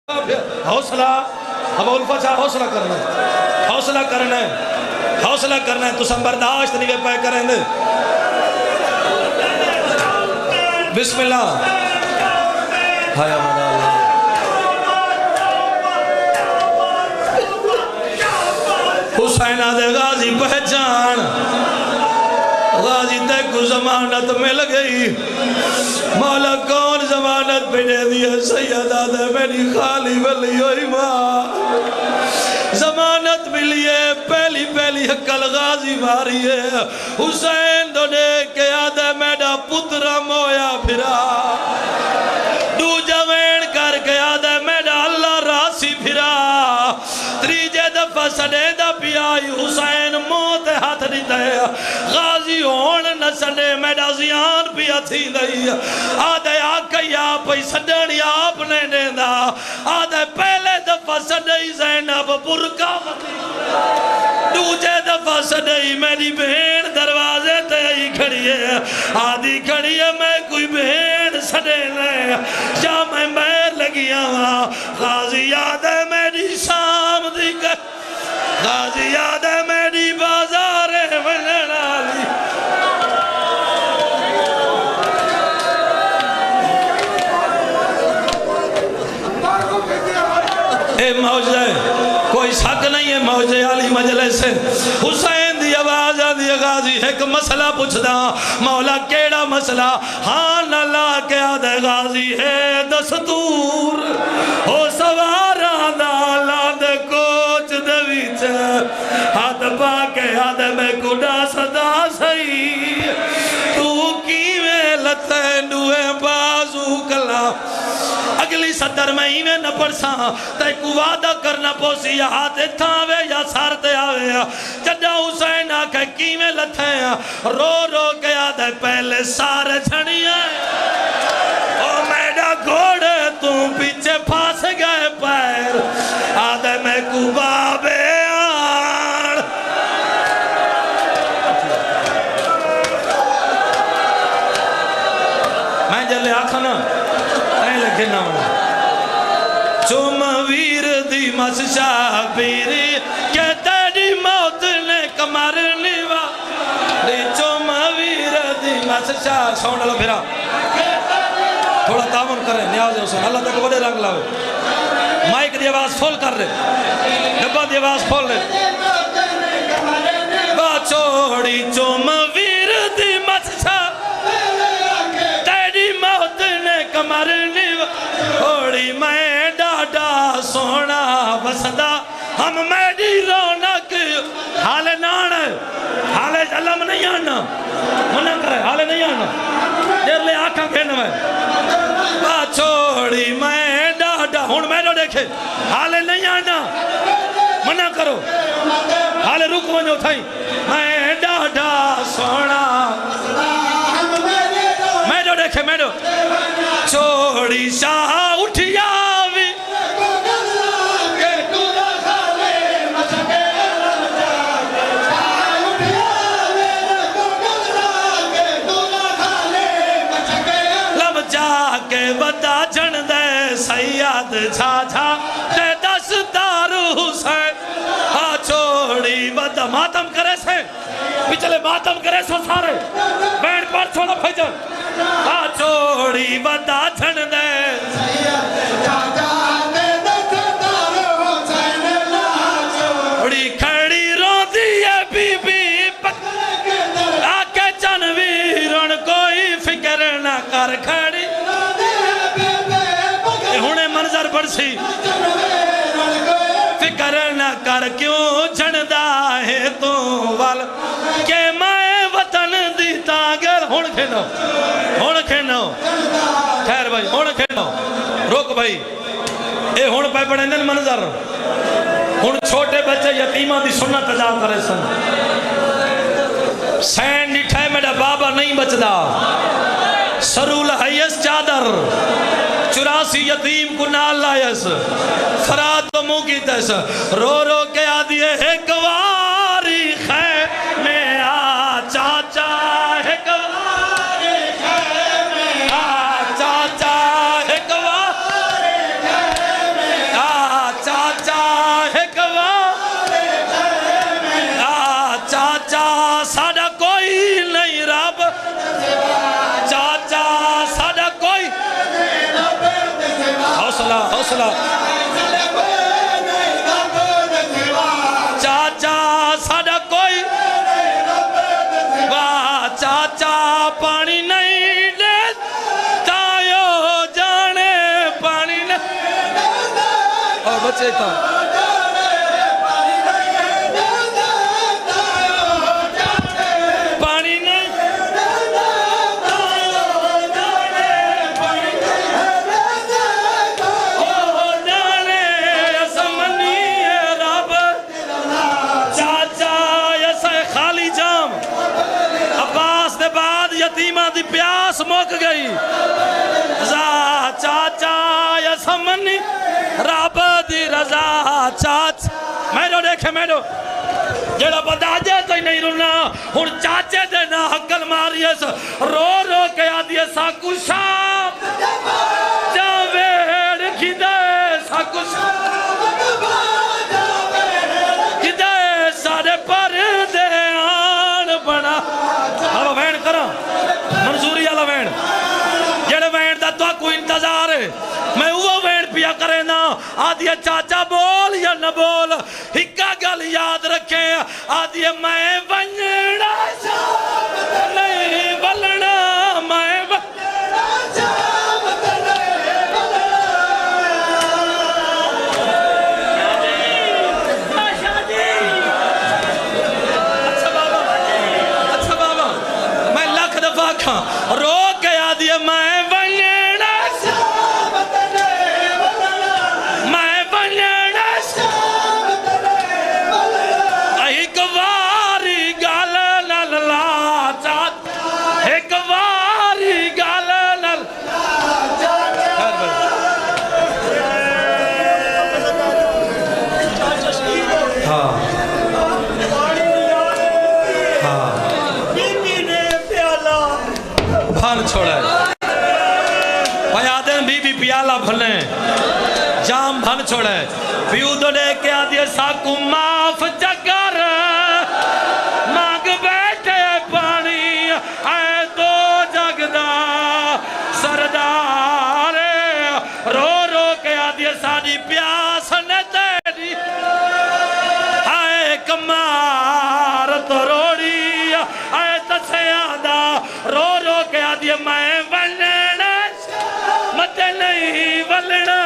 حوصلہ اب الفا حوصلہ کرنا ہے، حوصلہ کرنا ہے، حوصلہ کرنا ہے، تو سم برداشت نہیں پائے کریں دے. بسم اللہ. ہایا مدہ اللہ. حسین آدھے غازی پہچان، غازی تے کو ضمانت مل گئی. مولا کون ضمانت پہ دے دیا؟ سید آدھے میری خالی ولی ہوئی ماں. ضمانت ملی ہے، پہلی حقل غازی ماری ہے. حسین دو نے کہ آدھے میڈا پترہ مویا پھرا، دو جوین کر کے آدھے میڈا اللہ راسی پھرا. تریجے دفعہ سڑے دا پیائی حسین موت ہاتھ نہیں دے. غازی ہون نہ سڑے میڈا زیان پیا تھی نہیں. آدھے آکئی آپ ہی سڑنی آپ نے دینا. آدھے پہلے دفعہ سڑی زینب برکا متی، دوجے دفعہ سڑی میری بہن دروازے تے ہی کھڑی ہے. آدھی کھڑی ہے میں کوئی بہن سڑے لے یا میں میر لگیا ہوا. غازی یاد ہے میری شام دی کر، غازی یاد ہے میری بازار ونن آلی. اے موجے کوئی شک نہیں ہے، موجے علی مجلس ہے. حسین دی آواز آدھی غازی ایک مسئلہ پوچھدا. مولا کیڑا مسئلہ؟ ہاں نہ لا کے آدھے غازی ہے دستور ہو سواران دا لاد کوچ دویچ ہاتھ پاکے آدھے میں کڈا صدا سئی. تو کیویں لتے نوے بازو کلا اگلی صدر میں ہی میں نہ پڑساں تے کو وعدہ کرنا پوسی یا ہاتھ تھا آوے یا سارتے آوے. جڈا حسین آکھے کیویں لتے ہیں رو رو کے آدھے پہلے سارے چھڑیاں او میڈا گھوڑے تم پیچھے پھاس گئے پیر. آدھے میں کو بابے آن میں جلے آکھا نا لکھے نہ ہونا. چوم ویر دی مسشا پیری کہ تیری موت نے کمر نیوا. چوم ویر دی مسشا ساؤنڈ اللہ پھرا تھوڑا تعاون کریں نیاز حسین اللہ تک بڑے رنگ لاؤے. مائک دی آواز فول کر رہے، ڈبا دی آواز فول رہے. با چھوڑی چوم ویر دی مسشا تیری موت نے کمر نیوا. اوڑی میں ڈاڈا سونا وسدا ہم میڈی رونک. حال نان حال علم نہیں آنا منع کرے، حال نہیں آنا دیر لے آنکھاں کھینے میں. با چھوڑی میں ڈاڈا ہون میں جو دیکھے حال نہیں آنا منع کرو، حال رک ونجو تھائی. میں ڈاڈا سونا میں جو دیکھے میں جو چھوڑی شاہ اٹھیا بھی لب جا کے بدا جن دے سیاد چھا چھا دے دستار حسین. ہاں چھوڑی بدا ماتم کرے سے پچھلے ماتم کرے سو سارے بین پر چھوڑا بھجن. ہاں چھوڑی بدا جن دے اڑی کھڑی رو دیئے بی بی آکے چنویرن کوئی فکر نہ کر. کھڑی ہونے منظر پڑسی فکر نہ کر کیوں جھندا ہے تو وال کہ میں وطن دی تاگر. ہون کھینو ہون کھینو خیر بھائی ہون کھینو روک بھائی. اے ہون پہ پڑھیں منظر ہون چھوٹے بچے یتیمہ دی سنت ادا کرے سن. سین نٹھائے میڈا بابا نہیں بچدا سرول حیث چادر 84 یتیم کو نال لائیس فراد تو مو کی تیس رو رو کے آدھئے ایک واری خیر میں آ چاچا ایک واری خیر میں آ چاچا ایک واری خیر میں حوصلہ چاچا ساڈا کوئی واہ چاچا پانی نہیں دے تایو جانے پانی نہیں اور بچے تھا پیاس موک گئی زا چاچا یا سمنی رب دی رضا چاچا میرو دیکھے میرو جڑا بندہ آجے تو ہی نہیں رونا ہون چاچے دے نا حقل ماریس رو رو کے آدھیے ساکو شام جاویڑ کی دے ساکو شام کی دے سارے پر دے آن بنا اب وین کرا منظوری والا وین جڑے وین دا تو کوئی انتظار ہے میں وہ وین پیا کرے نا آدھیے چاچا بول یا نہ بول ہکا گل یاد رکھے آدھیے میں ونجڑا شام نہیں بلنا میں ونجڑا شام نہیں بلنا اچھا بابا میں لکھ دفعہ کھاں رو کے آدھیے میں ونجڑا شام نہیں بلنا میں ونجڑا شام نہیں بلنا ایک واری گال نلا چاچ ایک واری گال نل بھن چھوڑے پیادن بی بی پیالہ بھلیں جام بھن چھوڑے پیو دو لے کے آدھے ساکو معاف چکر مانگ بیٹھے پانی اے دو جگدہ سردار رو رو کے آدھے ساری پیاس نے تیری اے کمار تو روڑی اے تسے آدھا رو رو کے آدھے میں ولنا مت نہیں ولنا